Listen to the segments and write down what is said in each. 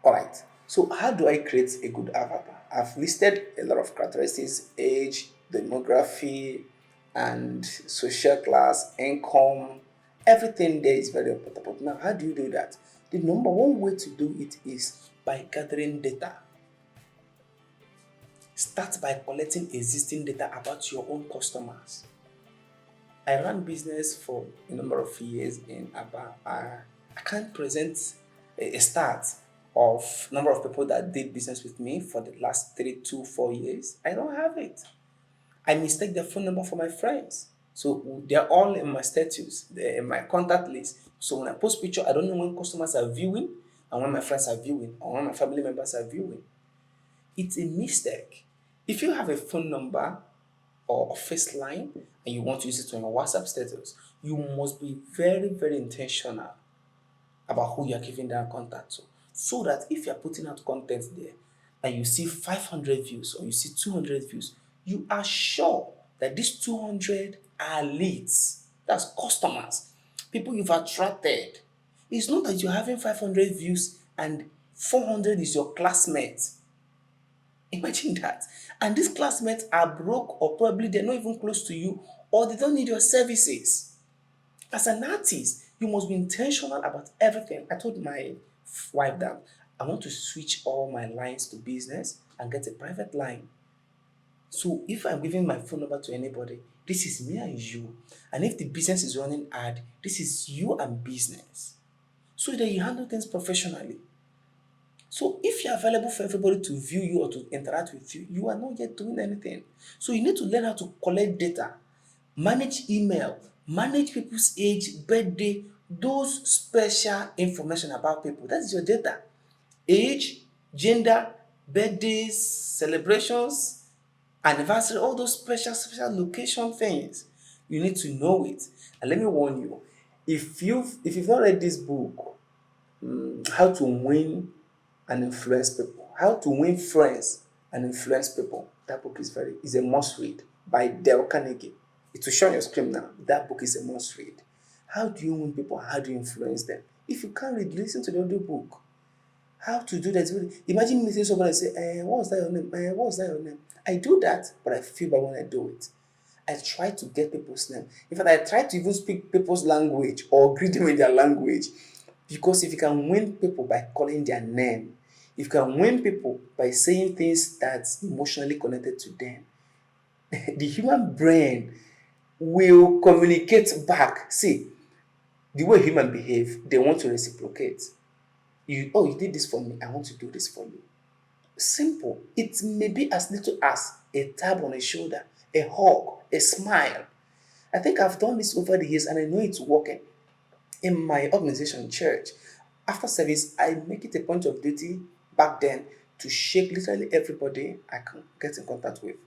All right. So how do I create a good avatar? I've listed a lot of characteristics: age, demography, and social class, income. Everything there is very important. But now, how do you do that? The number one way to do it is by gathering data. Start by collecting existing data about your own customers. I ran business for a number of years in Aba. I can't present a start of number of people that did business with me for the last 3 to 4 years. I don't have it. I mistake their phone number for my friends. So they're all in my status, they're in my contact list. So when I post picture, I don't know when customers are viewing and when my friends are viewing or when my family members are viewing. It's a mistake. If you have a phone number or office line and you want to use it on your WhatsApp status, you must be very, very intentional about who you're giving that contact to. So that if you're putting out content there and you see 500 views or you see 200 views, you are sure that these 200 are leads. That's customers, people you've attracted. It's not that you're having 500 views and 400 is your classmates. Imagine that. And these classmates are broke or probably they're not even close to you or they don't need your services. As an artist, you must be intentional about everything. I told my wife that I want to switch all my lines to business and get a private line. So if I'm giving my phone number to anybody, this is me and you. And if the business is running ad, this is you and business. So that you handle things professionally. So if you're available for everybody to view you or to interact with you, you are not yet doing anything. So you need to learn how to collect data, manage email, manage people's age, birthday, those special information about people. That's your data. Age, gender, birthdays, celebrations, anniversary, all those special location things. You need to know it. And let me warn you, if you've not read this book, How to Win and Influence People, How to Win Friends and Influence People, that book is a must read by Dale Carnegie. It will show on your screen now. That book is a must read. How do you win people? How do you influence them? If you can't read, listen to the audio book. How to do that? Imagine meeting someone and say, what's that your name? What's that your name? I do that, but I feel bad when I do it. I try to get people's name. In fact, I try to even speak people's language or greet them in their language. Because if you can win people by calling their name, if you can win people by saying things that's emotionally connected to them, the human brain will communicate back. See, the way human behave, they want to reciprocate. You did this for me, I want to do this for you. Simple. It may be as little as a tap on a shoulder, a hug, a smile. I think I've done this over the years and I know it's working. In my organization church, after service, I make it a point of duty back then to shake literally everybody I can get in contact with.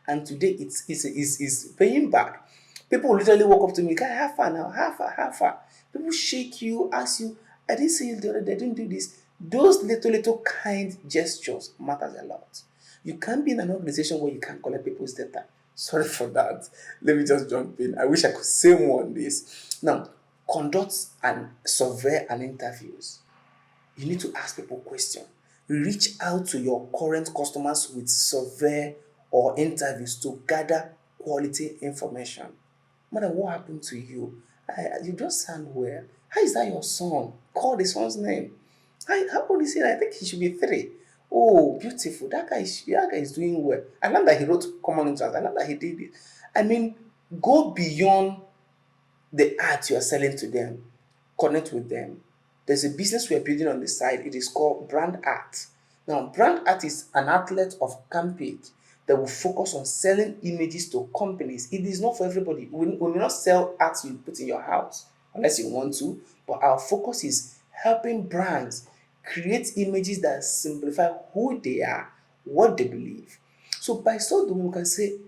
And today it's paying back. People will literally walk up to me, guy, how far now? How far? How far? People shake you, ask you, I didn't see you the other day, I didn't do this. Those little kind gestures matters a lot. You can't be in an organization where you can't collect people's data. Sorry for that. Let me just jump in. I wish I could say more on this. Now, conduct and survey and interviews. You need to ask people questions. Reach out to your current customers with survey or interviews to gather quality information. Mother, what happened to you? You don't sound well. How is that your son? Call the son's name. How old is he? I think he should be 3. Oh, beautiful. That guy is doing well. I love that he wrote common interest. I love that he did it. I mean, go beyond the art you are selling to them, connect with them. There's a business we are building on the side. It is called brand art. Now, brand art is an outlet of campaign that will focus on selling images to companies. It is not for everybody. We will not sell art you put in your house unless you want to, but our focus is helping brands create images that simplify who they are, what they believe. So by so doing, we can say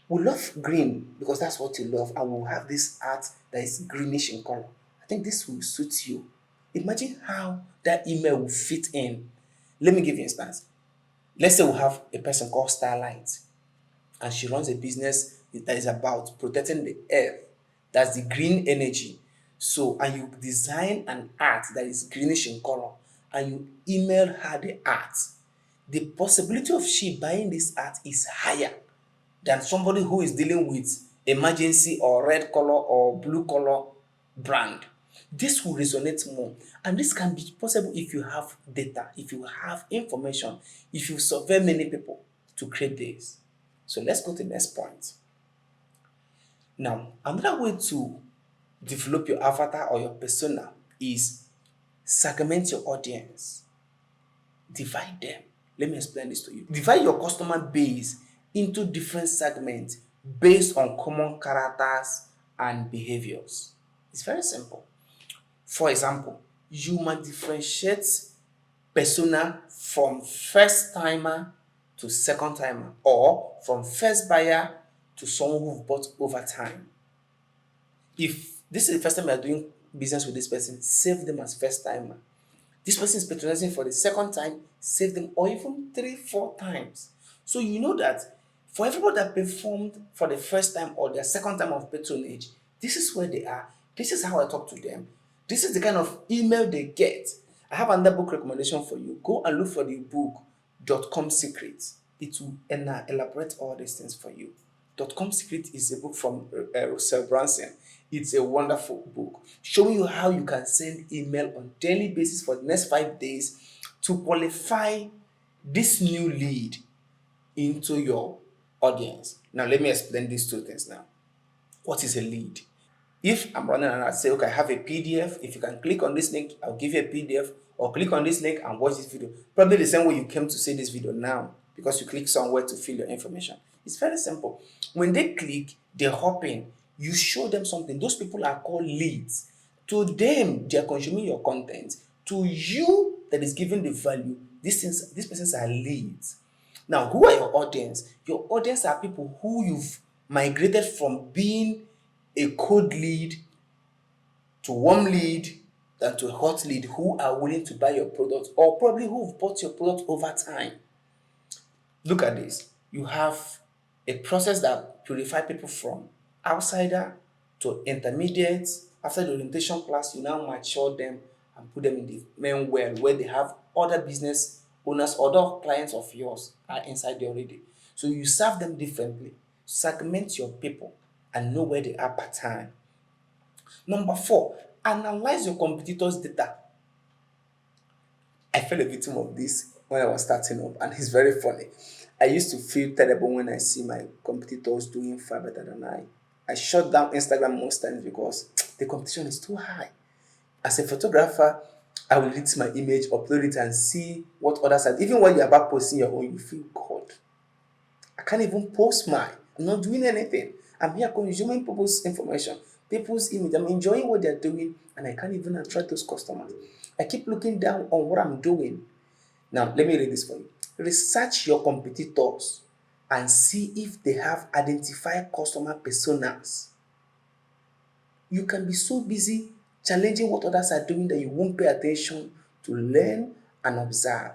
we love green because that's what you love, and we'll have this art that is greenish in color. I think this will suit you. Imagine how that email will fit in. Let me give you an instance. Let's say we have a person called Starlight, and she runs a business that is about protecting the earth. That's the green energy. So, and you design an art that is greenish in color, and you email her the art, the possibility of she buying this art is higher than somebody who is dealing with emergency or red color or blue color brand. This will resonate more, and this can be possible if you have data, if you have information, if you survey many people to create this. So let's go to the next point. Now, another way to develop your avatar or your persona is segment your audience, divide them. Let me explain this to you. Divide your customer base into different segments based on common characters and behaviors. It's very simple. For example, you might differentiate persona from first timer to second timer, or from first buyer to someone who bought over time. If this is the first time you are doing business with this person, save them as first timer. This person is patronizing for the second time, save them, or even 3, 4 times. So you know that for everybody that performed for the first time or their second time of patronage, this is where they are. This is how I talk to them. This is the kind of email they get. I have another book recommendation for you. Go and look for the book .com Secrets. It will elaborate all these things for you. .com Secret is a book from Russell Brunson. It's a wonderful book showing you how you can send email on daily basis for the next 5 days to qualify this new lead into your audience. Now, let me explain these two things now. What is a lead? If I'm running and I say, okay, I have a PDF, if you can click on this link, I'll give you a PDF, or click on this link and watch this video. Probably the same way you came to see this video now, because you click somewhere to fill your information. It's very simple. When they click, they hop in, you show them something. Those people are called leads. To them, they are consuming your content. To you, that is giving the value, these persons are leads. Now, who are your audience? Your audience are people who you've migrated from being a cold lead to warm lead than to a hot lead, who are willing to buy your product, or probably who have bought your product over time. Look at this. You have a process that purifies people from outsider to intermediate. After the orientation class, you now mature them and put them in the main well where they have other business owners, other clients of yours are inside there already. So you serve them differently. Segment your people and know where they are per time. Number 4, analyze your competitors' data. I fell a victim of this when I was starting up, and it's very funny. I used to feel terrible when I see my competitors doing far better than I. I shut down Instagram most times because the competition is too high. As a photographer, I will edit my image, upload it, and see what others are. Even when you're about posting your own, you feel God. I can't even post mine. I'm not doing anything. I'm here consuming people's information, people's image. I'm enjoying what they're doing, and I can't even attract those customers. I keep looking down on what I'm doing. Now, let me read this for you. Research your competitors and see if they have identified customer personas. You can be so busy challenging what others are doing that you won't pay attention to learn and observe.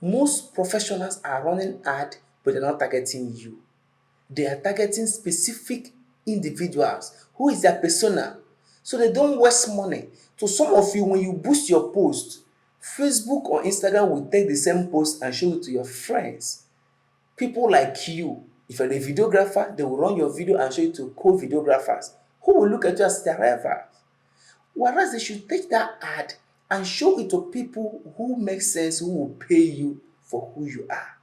Most professionals are running ad, but they're not targeting you. They are targeting specific individuals. Who is their persona? So they don't waste money. So some of you, when you boost your post, Facebook or Instagram will take the same post and show it to your friends. People like you, if you're a videographer, they will run your video and show it to co-videographers who will look at you as their rivals. Whereas they should take that ad and show it to people who make sense, who will pay you for who you are,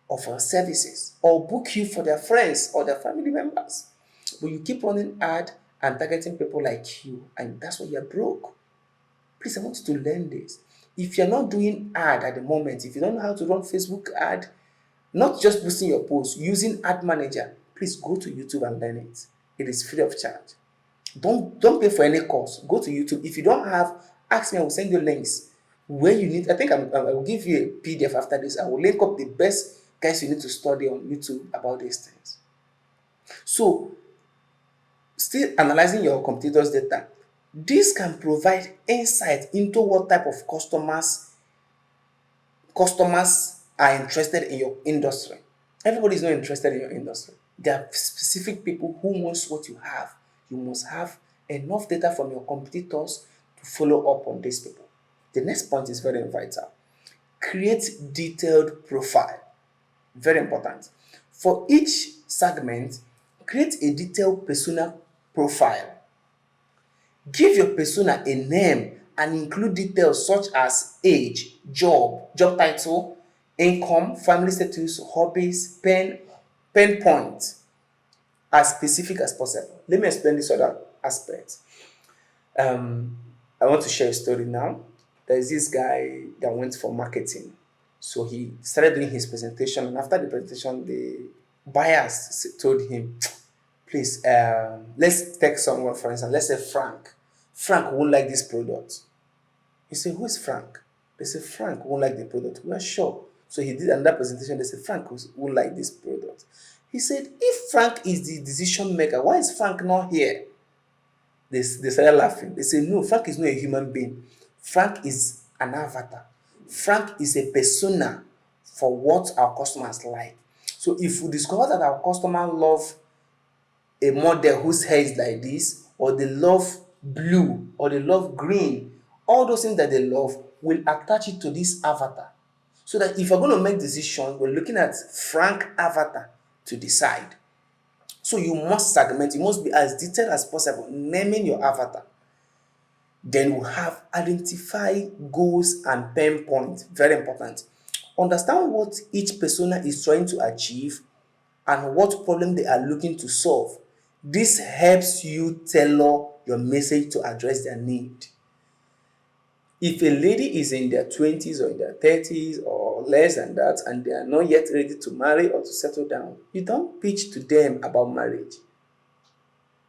or for services, or book you for their friends or their family members. But you keep running ad and targeting people like you, and that's why you're broke. Please, I want you to learn this. If you're not doing ad at the moment, if you don't know how to run Facebook ad, not just boosting your post, using ad manager, please go to YouTube and learn it. It is free of charge. Don't pay for any course. Go to YouTube. If you don't have, ask me. I will send you links where you need. I think I will give you a PDF after this. I will link up the best guys you need to study on YouTube about these things. So, still analyzing your competitors' data. This can provide insight into what type of customers are interested in your industry. Everybody is not interested in your industry. There are specific people who wants what you have. You must have enough data from your competitors to follow up on these people. The next point is very vital. Create detailed profile. Very important. For each segment, create a detailed persona profile. Give your persona a name and include details such as age, job title, income, family status, hobbies, pain points, as specific as possible. Let me explain this other aspect. Um, I want to share a story now. There is this guy that went for marketing. So he started doing his presentation, and after the presentation, the buyers told him, please, let's take someone, for instance, let's say Frank. Frank won't like this product. He said, who is Frank? They said, Frank won't like the product. We are sure. So he did another presentation. They said, Frank won't like this product. He said, if Frank is the decision maker, why is Frank not here? They started laughing. They said, no, Frank is not a human being. Frank is an avatar. Frank is a persona for what our customers like. So if we discover that our customer love a model whose hair is like this, or they love blue, or they love green, all those things that they love will attach it to this avatar. So that if you're going to make decisions, we're looking at Frank avatar to decide. So you must segment, you must be as detailed as possible, naming your avatar. Then we have identify goals and pain points. Very important. Understand what each persona is trying to achieve and what problem they are looking to solve. This helps you tailor your message to address their need. If a lady is in their 20s or in their 30s or less than that and they are not yet ready to marry or to settle down, you don't pitch to them about marriage.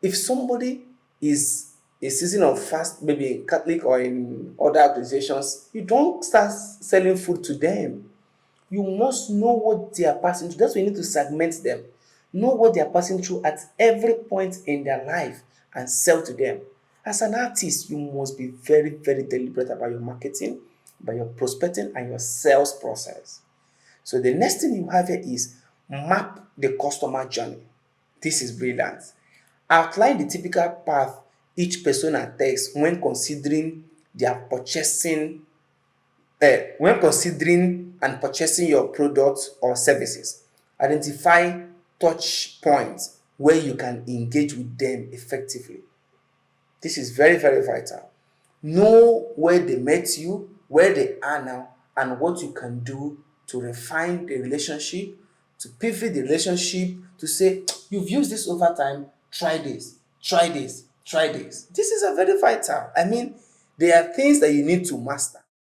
If somebody is a season of fast, maybe in Catholic or in other organizations, you don't start selling food to them. You must know what they are passing through. That's why you need to segment them. Know what they are passing through at every point in their life and sell to them. As an artist, you must be very, very deliberate about your marketing, about your prospecting, and your sales process. So the next thing you have here is map the customer journey. This is brilliant. Outline the typical path each persona takes when considering and purchasing your products or services. Identify touch points where you can engage with them effectively. This is very, very vital. Know where they met you, where they are now, and what you can do to refine the relationship, to pivot the relationship, to say, you've used this over time, try this, try this, try this. This is a very vital. I mean, there are things that you need to master.